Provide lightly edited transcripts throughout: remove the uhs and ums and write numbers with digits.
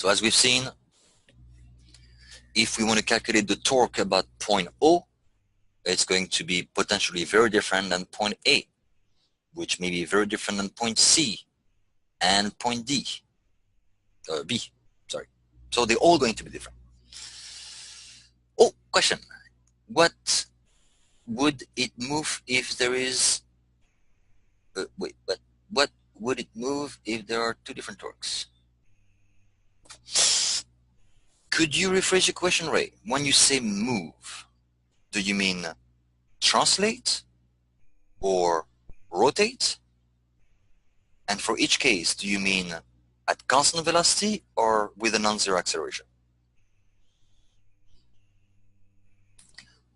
So as we've seen, if we want to calculate the torque about point O, it's going to be potentially very different than point A, which may be very different than point C and point B. Sorry. So they're all going to be different. Oh, question. What would it move if there is, what would it move if there are two different torques? Could you rephrase your question, Ray? When you say move, do you mean translate or rotate? And for each case, do you mean at constant velocity or with a non-zero acceleration?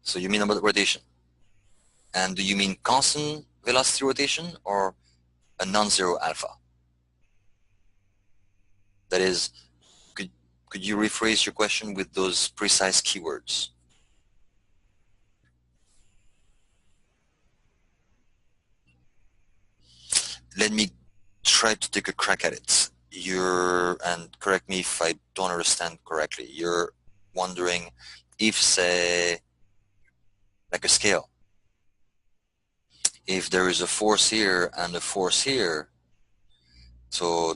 So you mean about rotation. And do you mean constant velocity rotation or a non-zero alpha? That is, could you rephrase your question with those precise keywords? Let me try to take a crack at it. And correct me if I don't understand correctly, you're wondering if, say, like a scale, if there is a force here and a force here, so,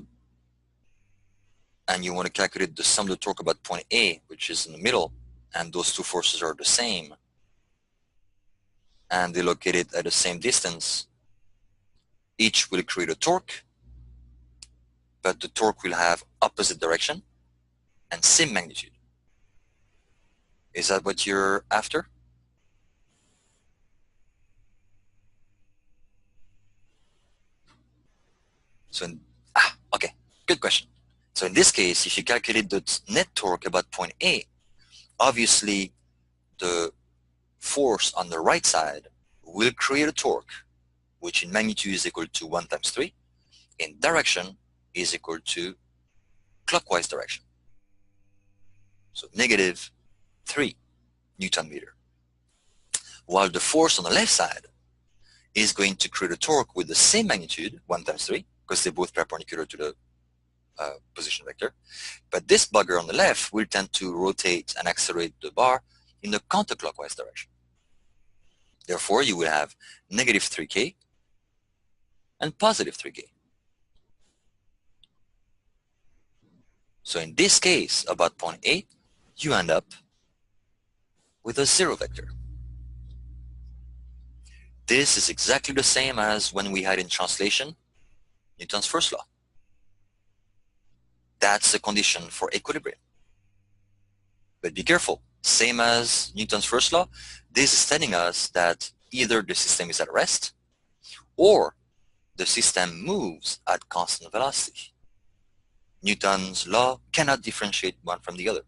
and you want to calculate the sum of the torque about point A, which is in the middle, and those two forces are the same, and they're located at the same distance, each will create a torque, but the torque will have opposite direction and same magnitude. Is that what you're after? So, okay, good question. So in this case, if you calculate the net torque about point A, obviously the force on the right side will create a torque, which in magnitude is equal to 1 times 3, in direction is equal to clockwise direction. So negative 3 Newton meter. While the force on the left side is going to create a torque with the same magnitude, 1 times 3, because they're both perpendicular to the position vector. But this bugger on the left will tend to rotate and accelerate the bar in the counterclockwise direction. Therefore, you will have negative 3K and positive 3K. So in this case, about point A, you end up with a zero vector. This is exactly the same as when we had in translation Newton's first law. That's the condition for equilibrium. But be careful, same as Newton's first law, this is telling us that either the system is at rest or the system moves at constant velocity. Newton's law cannot differentiate one from the other.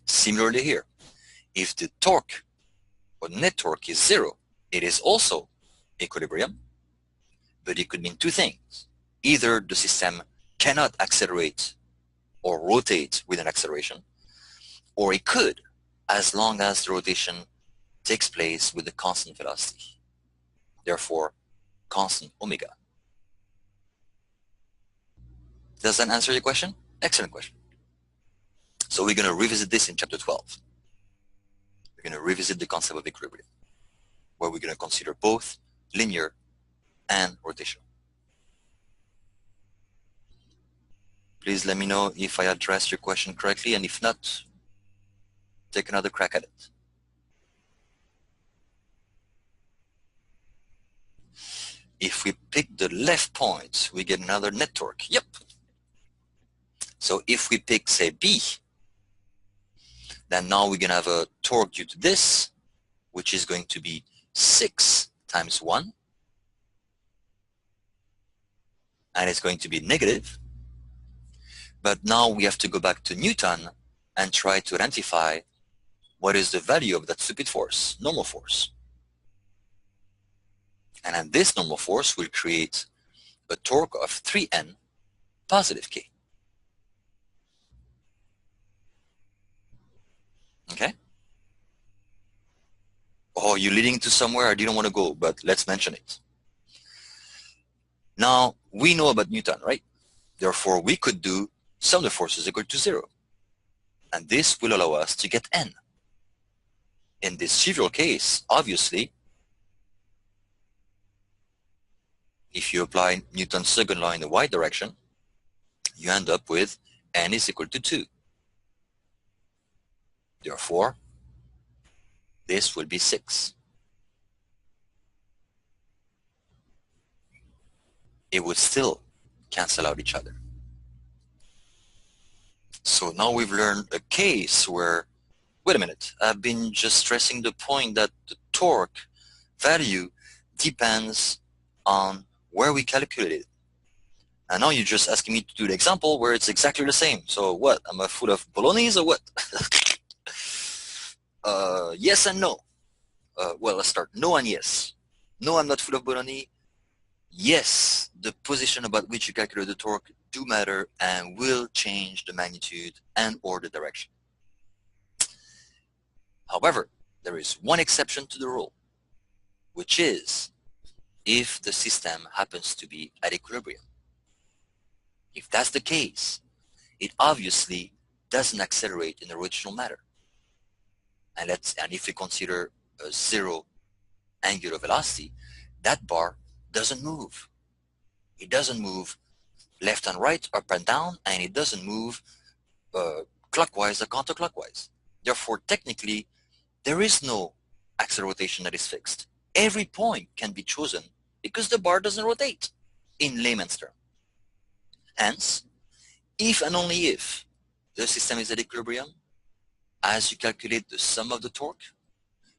Similarly here, if the torque or net torque is zero, it is also equilibrium, but it could mean two things. Either the system cannot accelerate or rotate with an acceleration, or it could, as long as the rotation takes place with a constant velocity. Therefore, constant omega. Does that answer your question? Excellent question. So we're going to revisit this in chapter 12. We're going to revisit the concept of equilibrium, where we're going to consider both linear and rotational. Please let me know if I addressed your question correctly, and if not, take another crack at it. If we pick the left point, we get another net torque. Yep. So if we pick, say, B, then now we're going to have a torque due to this, which is going to be 6 times 1. And it's going to be negative. But now we have to go back to Newton and try to identify what is the value of that stupid force, normal force. And then this normal force will create a torque of 3n positive k. Okay? Oh, you're leading to somewhere I didn't want to go, but let's mention it. Now, we know about Newton, right? Therefore, we could do sum of the forces equal to 0. And this will allow us to get n. In this trivial case, obviously, if you apply Newton's second law in the y direction, you end up with n is equal to 2. Therefore, this will be 6. It would still cancel out each other. So now we've learned a case where, wait a minute, I've been just stressing the point that the torque value depends on where we calculate it. And now you're just asking me to do the example where it's exactly the same. So what, am I full of bolognese or what? Yes and no. Well, let's start. No and yes. No, I'm not full of bolognese. Yes, the position about which you calculate the torque do matter and will change the magnitude and or the direction. However, there is one exception to the rule, which is if the system happens to be at equilibrium. If that's the case, it obviously doesn't accelerate in original matter. And if we consider a zero angular velocity, that bar doesn't move. It doesn't move left and right, up and down, and it doesn't move clockwise or counterclockwise. Therefore, technically, there is no axial rotation that is fixed. Every point can be chosen because the bar doesn't rotate, in layman's terms. Hence, if and only if the system is at equilibrium, as you calculate the sum of the torque,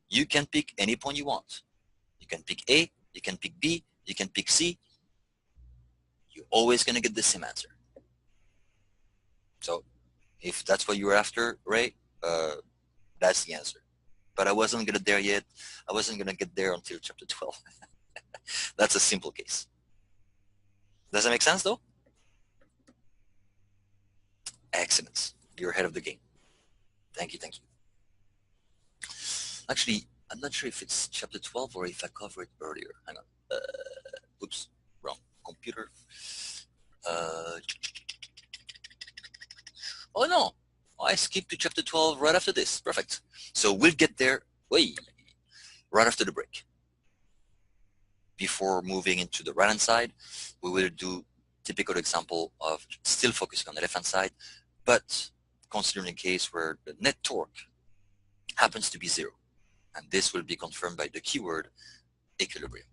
you can pick any point you want. You can pick A, you can pick B, you can pick C. You're always going to get the same answer. So if that's what you were after, Ray, that's the answer. But I wasn't going to there yet. I wasn't going to get there until chapter 12. That's a simple case. Does that make sense, though? Excellent. You're ahead of the game. Thank you, thank you. Actually, I'm not sure if it's chapter 12 or if I covered it earlier. Hang on. Oops, wrong computer. Oh no, I skipped to chapter 12 right after this. Perfect. So we'll get there right after the break. Before moving into the right-hand side, we will do typical example of still focusing on the left-hand side, but considering a case where the net torque happens to be 0. And this will be confirmed by the keyword equilibrium.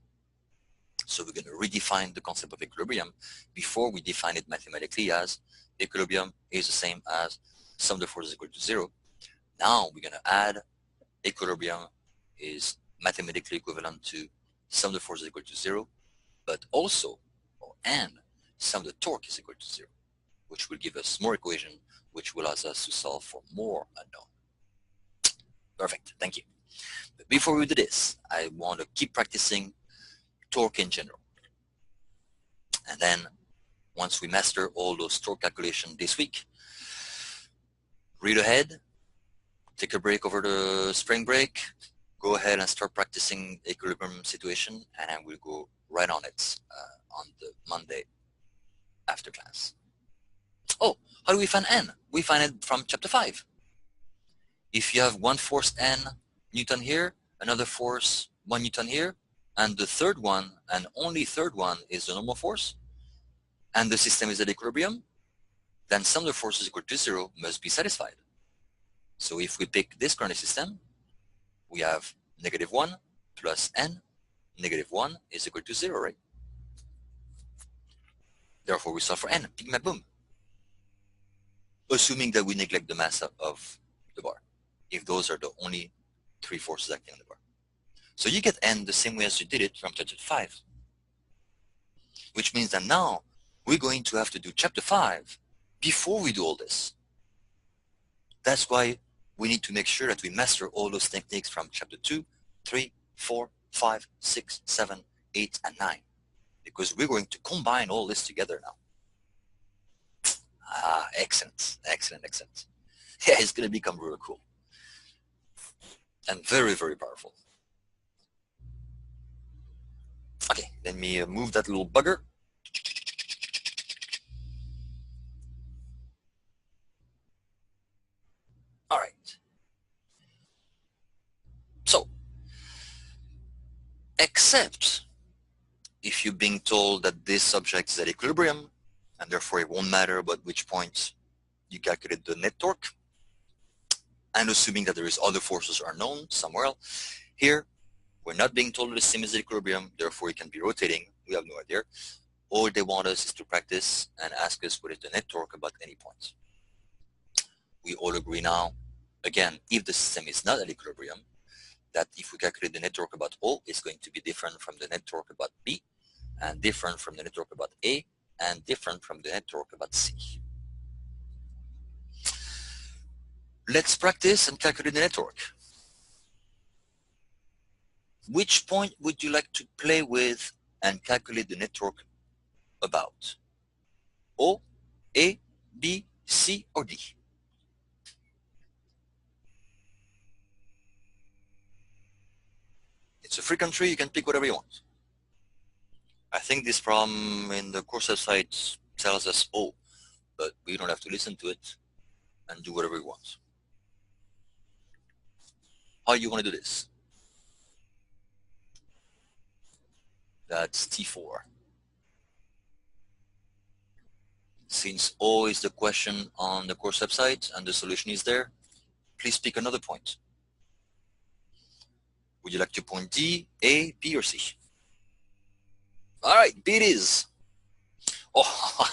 So we're going to redefine the concept of equilibrium before we define it mathematically as equilibrium is the same as sum of the forces equal to 0. Now we're going to add equilibrium is mathematically equivalent to sum of the forces equal to 0, but also, and sum of the torque is equal to 0, which will give us more equation, which will allow us to solve for more unknown. Perfect, thank you. But before we do this, I want to keep practicing torque in general. And then once we master all those torque calculations this week, read ahead, take a break over the spring break, go ahead and start practicing equilibrium situation, and I will go right on it on the Monday after class. Oh, how do we find n? We find it from chapter 5. If you have one force n Newton here, another force 1 Newton here, and the third one, and only third one, is the normal force, and the system is at equilibrium, then sum of the forces equal to 0 must be satisfied. So if we pick this coordinate system, we have -1 plus n. -1 is equal to 0, right? Therefore, we solve for n. Pigma boom. Assuming that we neglect the mass of the bar, if those are the only 3 forces acting on the bar. So you get n the same way as you did it from chapter 5, which means that now we're going to have to do chapter 5 before we do all this. That's why we need to make sure that we master all those techniques from chapter 2, 3, 4, 5, 6, 7, 8, and 9, because we're going to combine all this together now. Ah, excellent, excellent, excellent. Yeah, it's going to become really cool and very, very powerful. Okay, let me move that little bugger. except if you're being told that this object is at equilibrium, and therefore it won't matter about which point you calculate the net torque, and assuming that there is other forces are known somewhere else. Here, we're not being told the system is at equilibrium, therefore it can be rotating. We have no idea. All they want us is to practice and ask us what is the net torque about any point. We all agree now, again, if the system is not at equilibrium, that if we calculate the net torque about O, it's going to be different from the net torque about B, and different from the net torque about A, and different from the net torque about C. Let's practice and calculate the net torque. Which point would you like to play with and calculate the net torque about? O, A, B, C, or D? It's a free country, you can pick whatever you want. I think this problem in the course website tells us O, but we don't have to listen to it and do whatever we want. How you want to do this? That's T4. Since O is the question on the course website and the solution is there, please pick another point. Would you like to point D, A, B, or C? All right, B it is. Oh,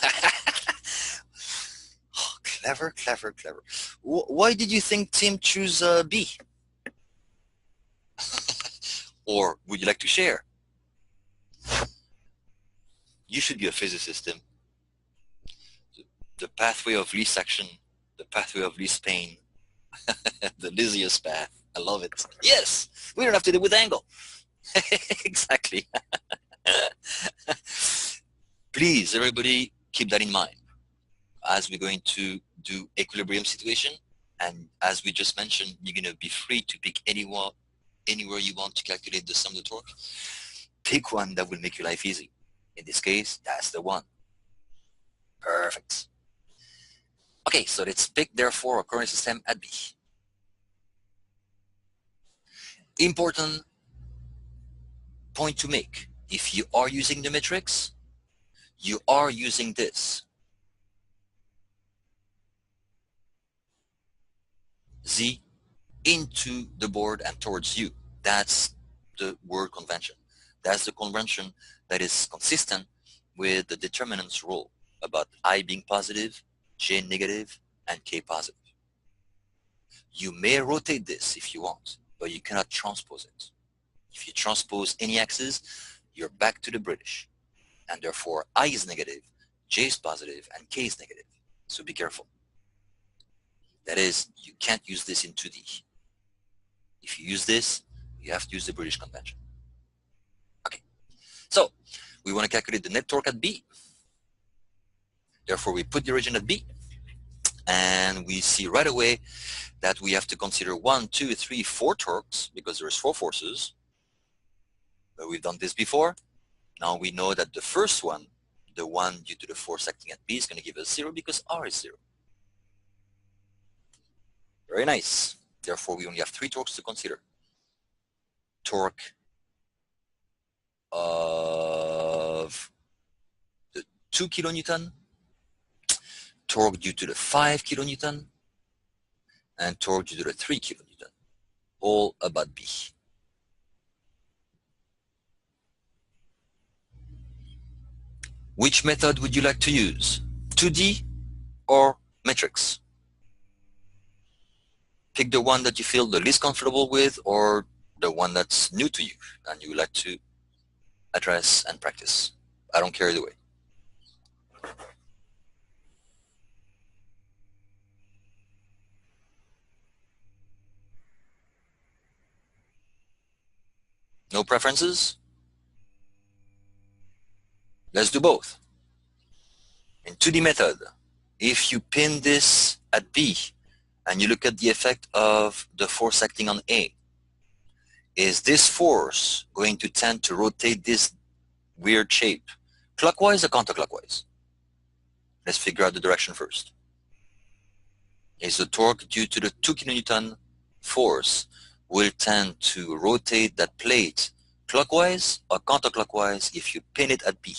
oh clever, clever, clever. Why did you think Tim choose B? Or would you like to share? You should be a physicist, Tim. The pathway of least action, the pathway of least pain, the Lysias path. I love it. Yes, we don't have to deal with angle. Exactly. Please, everybody, keep that in mind as we're going to do equilibrium situation. And as we just mentioned, you're going to be free to pick anywhere you want to calculate the sum of the torque. Pick one that will make your life easy. In this case, that's the one. Perfect. Okay, so let's pick, therefore, a current system at B. Important point to make. If you are using the matrix, you are using this. Z into the board and towards you. That's the word convention. That's the convention that is consistent with the determinant's rule about I being positive, J negative, and K positive. You may rotate this if you want, but you cannot transpose it. If you transpose any axis, you're back to the British. And therefore, I is negative, J is positive, and K is negative. So be careful. That is, you can't use this in 2D. If you use this, you have to use the British convention. Okay, so we want to calculate the net torque at B. Therefore, we put the origin at B, and we see right away that we have to consider 1, 2, 3, 4 torques, because there's 4 forces. But we've done this before. Now we know that the first one, the one due to the force acting at B, is going to give us 0 because R is 0. Very nice. Therefore, we only have 3 torques to consider. Torque of the 2 kilonewton, torque due to the 5 kilonewton, and torque due to the 3 kilonewton, all about B. Which method would you like to use? 2D or matrix? Pick the one that you feel the least comfortable with, or the one that's new to you and you would like to address and practice. I don't care either way. No preferences? Let's do both. In 2D method, if you pin this at B and you look at the effect of the force acting on A, is this force going to tend to rotate this weird shape clockwise or counterclockwise? Let's figure out the direction first. Is the torque due to the 2 kilonewton force will tend to rotate that plate clockwise or counterclockwise if you pin it at B?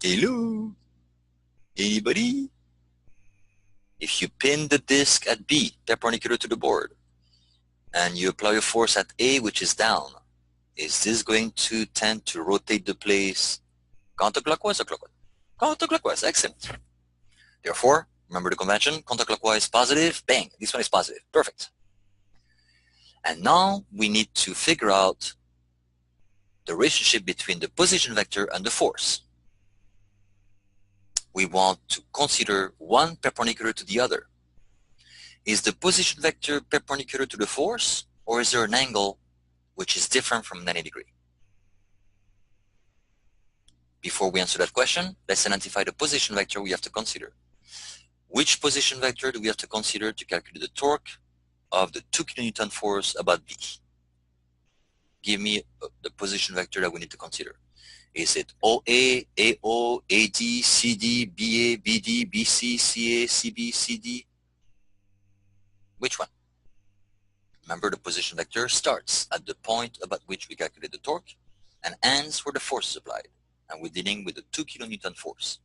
Hello? Anybody? If you pin the disc at B, perpendicular to the board, and you apply a force at A, which is down, is this going to tend to rotate the place counterclockwise or clockwise? Counterclockwise, excellent. Therefore, remember the convention, counterclockwise positive, bang, this one is positive, perfect. And now we need to figure out the relationship between the position vector and the force. We want to consider one perpendicular to the other. Is the position vector perpendicular to the force, or is there an angle which is different from 90 degrees? Before we answer that question, let's identify the position vector we have to consider. Which position vector do we have to consider to calculate the torque of the 2 kilonewton force about B? Give me the position vector that we need to consider. Is it OA, AO, AD, CD, BA, BD, BC, CA, CB, CD? Which one? Remember, the position vector starts at the point about which we calculate the torque and ends where the force is applied. And we're dealing with the 2 kilonewton force.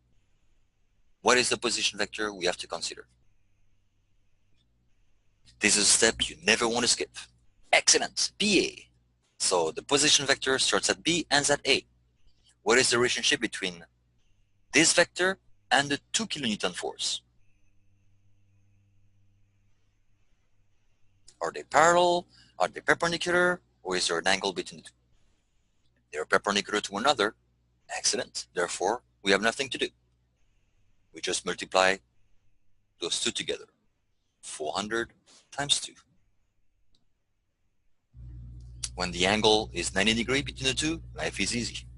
What is the position vector we have to consider? This is a step you never want to skip. Excellent, BA. So the position vector starts at B, ends at A. What is the relationship between this vector and the 2 kilonewton force? Are they parallel? Are they perpendicular? Or is there an angle between the two? They're perpendicular to one another. Excellent. Therefore, we have nothing to do. We just multiply those two together. 400 times 2. When the angle is 90 degrees between the two, life is easy.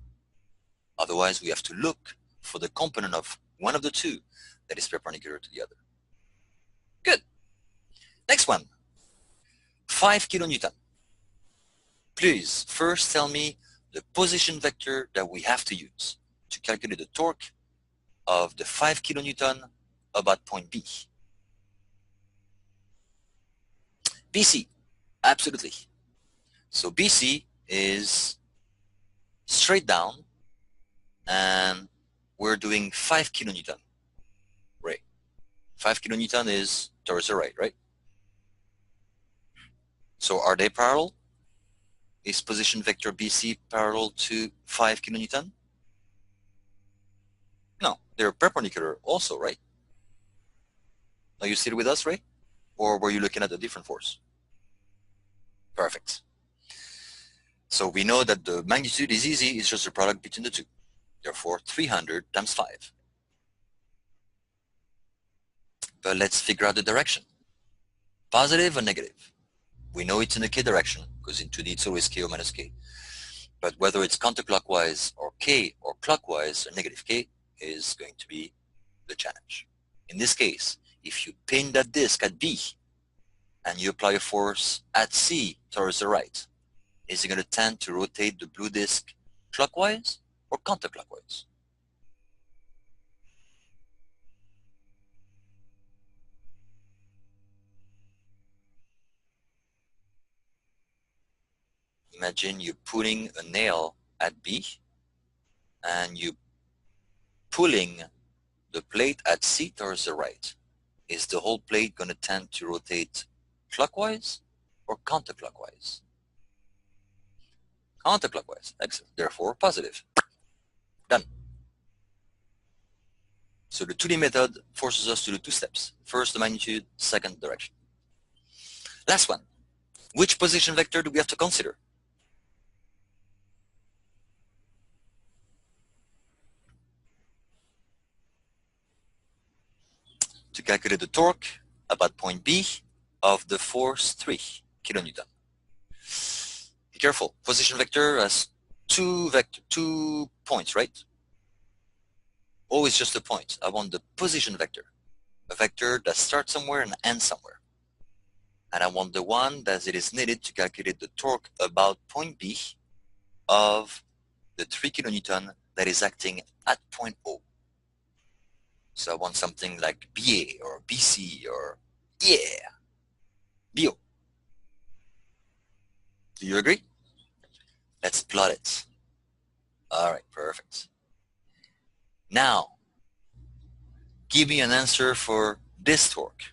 Otherwise, we have to look for the component of one of the two that is perpendicular to the other. Good. Next one. 5 kilonewton. Please first tell me the position vector that we have to use to calculate the torque of the 5 kilonewton about point B. BC, absolutely. So BC is straight down, and we're doing 5 kilonewton. Right. 5 kilonewton is towards the right? So are they parallel? Is position vector BC parallel to 5 kilonewton? No, they're perpendicular also, right? Are you still with us, Ray? Or were you looking at a different force? Perfect. So we know that the magnitude is easy, it's just a product between the two. Therefore, 300 times 5. But let's figure out the direction. Positive or negative? We know it's in the k direction, because in 2D it's always k or minus k. But whether it's counterclockwise or k or clockwise or negative k is going to be the challenge. In this case, if you pin that disc at B and you apply a force at C towards the right, is it going to tend to rotate the blue disc clockwise or counterclockwise? Imagine you putting a nail at B and you pulling the plate at C towards the right. Is the whole plate going to tend to rotate clockwise or counterclockwise? Counterclockwise. Excellent. Therefore, positive. Done. So the 2D method forces us to do 2 steps. First, the magnitude, second, direction. Last one. Which position vector do we have to consider? To calculate the torque about point B of the force 3 kilonewton. Be careful. Position vector has two points, right? Always just a point. I want the position vector. A vector that starts somewhere and ends somewhere. And I want the one that it is needed to calculate the torque about point B of the 3 kilonewton that is acting at point O. So I want something like BA or BC or yeah, BO. Do you agree? Let's plot it. All right, perfect. Now, give me an answer for this torque.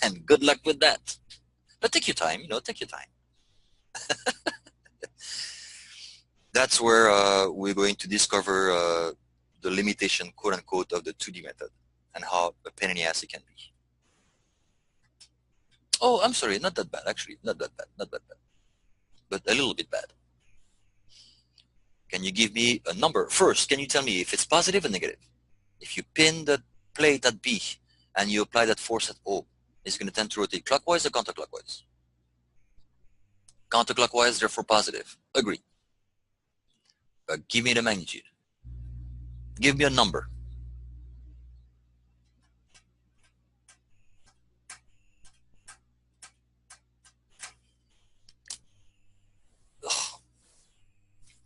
And good luck with that. But take your time, take your time. That's where we're going to discover the limitation, quote unquote, of the 2D method and how a pain in the ass it can be. Oh, I'm sorry, not that bad, actually. Not that bad, not that bad. But a little bit bad. Can you give me a number? First, can you tell me if it's positive or negative? If you pin the plate at B and you apply that force at O, it's going to tend to rotate clockwise or counterclockwise? Counterclockwise, therefore positive. Agree. But give me the magnitude. Give me a number. Ugh.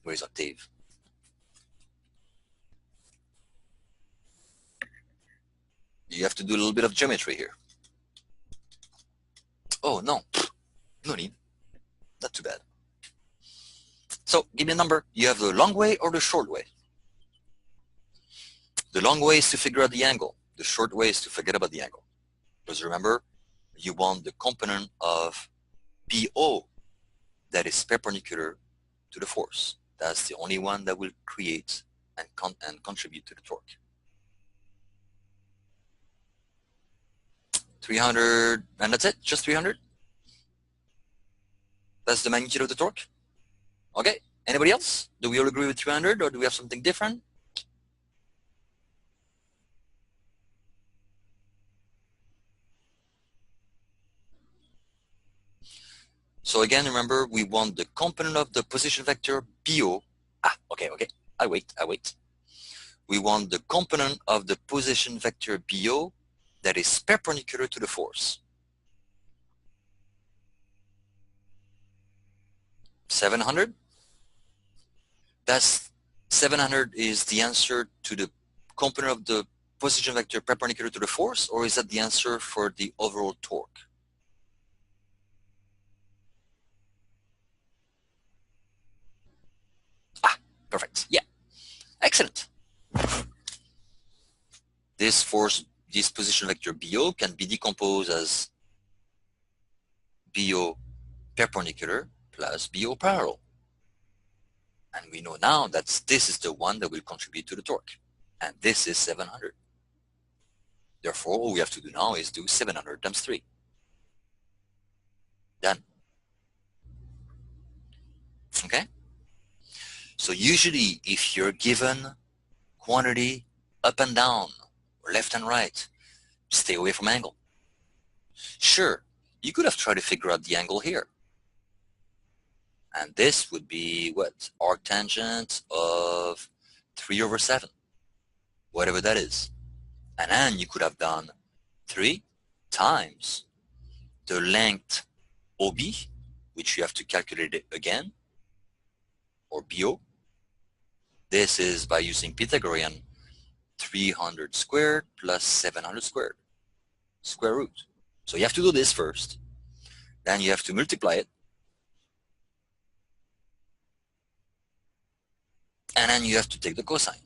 Where's Octave? You have to do a little bit of geometry here. Oh, no. No need. Not too bad. So, give me a number. You have the long way or the short way? The long way is to figure out the angle. The short way is to forget about the angle. Because remember, you want the component of BO that is perpendicular to the force. That's the only one that will create and contribute to the torque. 300, and that's it? Just 300? That's the magnitude of the torque? Okay, anybody else? Do we all agree with 300 or do we have something different? So again, remember, we want the component of the position vector BO. Okay, I wait. We want the component of the position vector BO that is perpendicular to the force. 700? That's 700 is the answer to the component of the position vector perpendicular to the force, or is that the answer for the overall torque? Perfect. Yeah. Excellent. This force, this position vector BO can be decomposed as BO perpendicular plus BO parallel. And we know now that this is the one that will contribute to the torque. And this is 700. Therefore, all we have to do now is do 700 times 3. Done. Okay? So usually, if you're given quantity up and down, or left and right, stay away from angle. Sure, you could have tried to figure out the angle here. And this would be what? Arctangent of 3/7, whatever that is. And then you could have done 3 times the length OB, which you have to calculate it again, or BO. This is by using Pythagorean 300 squared plus 700 squared, square root. So you have to do this first. Then you have to multiply it. And then you have to take the cosine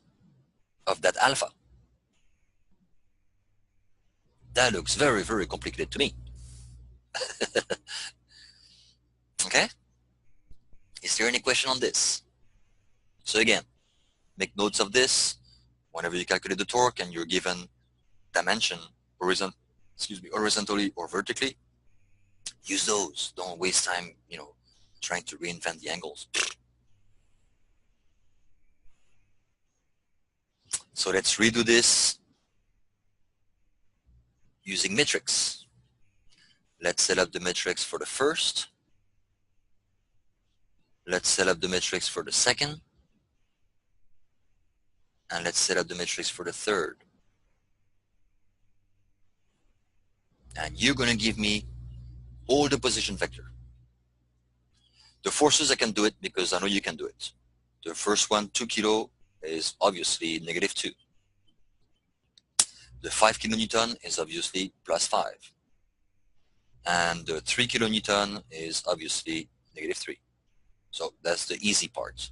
of that alpha. That looks very, very complicated to me. Okay? Is there any question on this? So again, make notes of this. Whenever you calculate the torque and you're given dimension, horizontally or vertically, use those. Don't waste time, trying to reinvent the angles. So let's redo this using metrics. Let's set up the metrics for the first. Let's set up the metrics for the second. And let's set up the metrics for the third. And you're going to give me all the position vector. The forces, I can do it because I know you can do it. The first one, 2 kilo, is obviously -2. The 5 kilonewton is obviously plus 5. And the 3 kilonewton is obviously negative 3. So that's the easy part.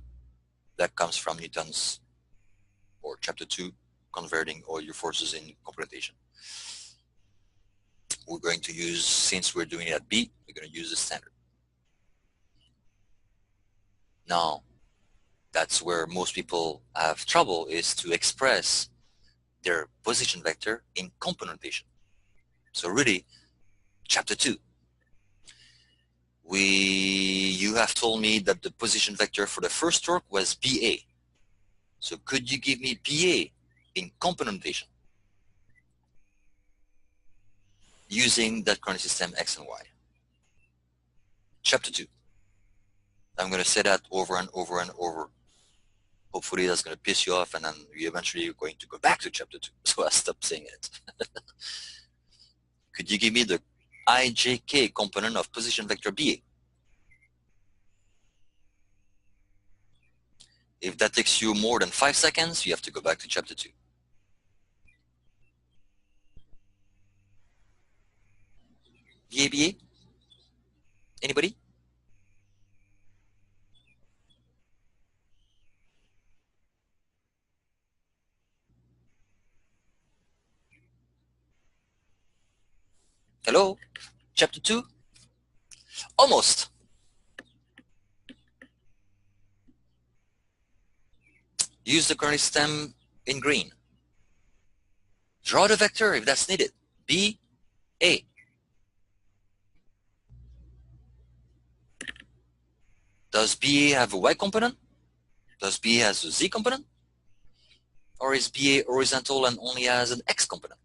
That comes from Newton's, or chapter 2, converting all your forces in computation. We're going to use, since we're doing it at B, we're going to use the standard. Now, that's where most people have trouble, is to express their position vector in component notation. So really, chapter 2, you have told me that the position vector for the first torque was BA. So could you give me BA in component notation using that coordinate system X and Y? Chapter 2. I'm going to say that over and over and over. Hopefully that's going to piss you off, and then you eventually are going to go back to chapter 2. So I'll stop saying it. Could you give me the IJK component of position vector BA? If that takes you more than 5 seconds, you have to go back to chapter 2. BA? Anybody? Hello? Chapter 2? Almost. Use the coordinate system in green. Draw the vector if that's needed. B, A. Does BA have a Y component? Does BA has a Z component? Or is BA horizontal and only has an X component?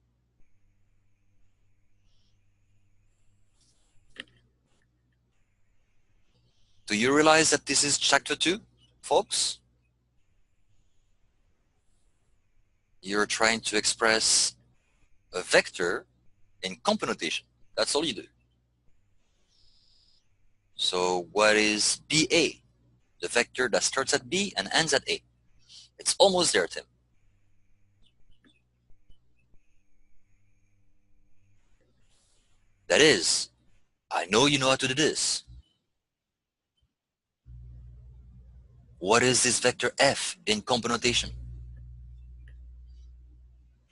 Do you realize that this is chapter 2, folks? You're trying to express a vector in component notation. That's all you do. So what is BA? The vector that starts at B and ends at A. It's almost there, Tim. That is, I know you know how to do this. What is this vector F in component notation?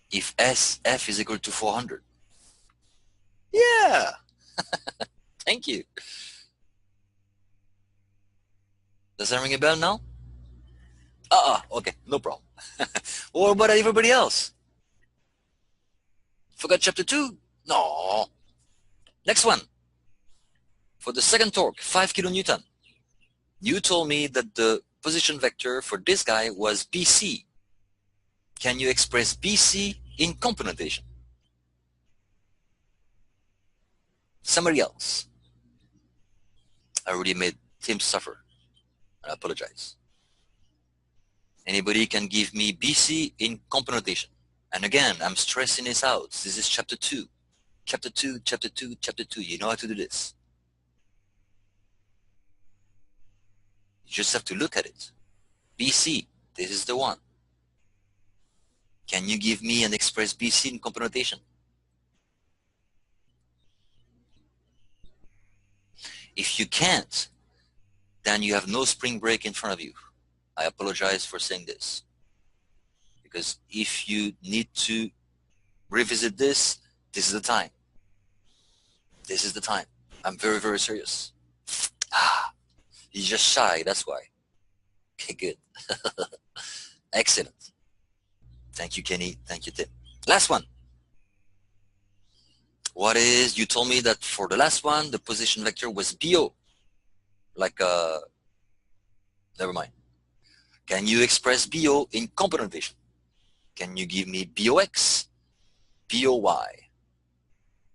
If SF is equal to 400. Yeah. Thank you. Does that ring a bell now? Okay, no problem. What about everybody else? Forgot chapter 2? No. Next one. For the second torque, 5 kilonewton. You told me that the position vector for this guy was BC. Can you express BC in component notation? Somebody else. I already made Tim suffer. I apologize. Anybody can give me BC in component notation? And again, I'm stressing this out. This is chapter 2. Chapter 2, chapter 2, chapter 2. You know how to do this. You just have to look at it. BC, this is the one. Can you give me and express BC in component notation? If you can't, then you have no spring break in front of you. I apologize for saying this. Because if you need to revisit this, this is the time. This is the time. I'm very, very serious. He's just shy, that's why. Okay, good. Excellent. Thank you, Kenny. Thank you, Tim. Last one. What is, you told me that for the last one, the position vector was BO. Like, never mind. Can you express BO in component notation? Can you give me BOX, BOY?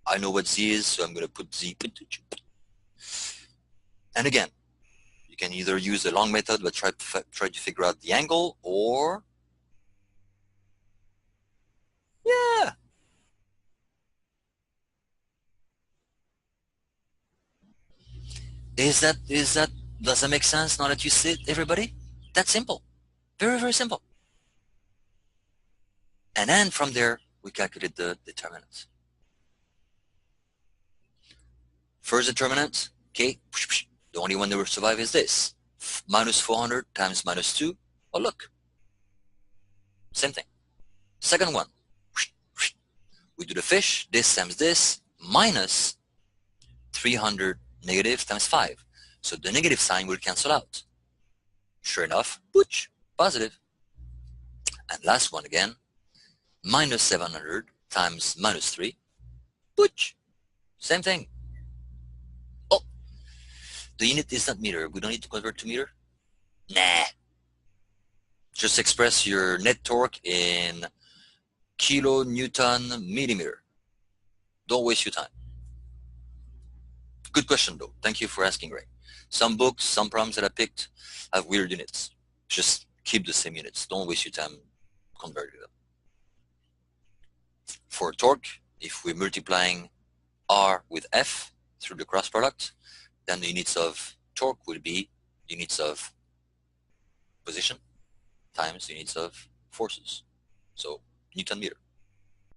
I know what Z is, so I'm going to put Z. And again, you can either use the long method but try to figure out the angle, or yeah. Does that make sense now that you see it, everybody? That's simple. Very, very simple. And then from there, we calculate the determinant. First determinant, okay, the only one that will survive is this. Minus 400 times minus 2. Oh, look. Same thing. Second one, we do the fish, this times this, minus 300 negative times 5. So the negative sign will cancel out. Sure enough, pooch, positive. And last one again, minus 700 times minus 3, pooch, same thing. Oh, the unit is not meter. We don't need to convert to meter? Nah. Just express your net torque in kilonewton millimeter. Don't waste your time. Good question though. Thank you for asking, Ray. Some books, some problems that I picked have weird units. Just keep the same units. Don't waste your time converting them. For torque, if we're multiplying R with F through the cross product, then the units of torque will be units of position times units of forces. So Newton meter.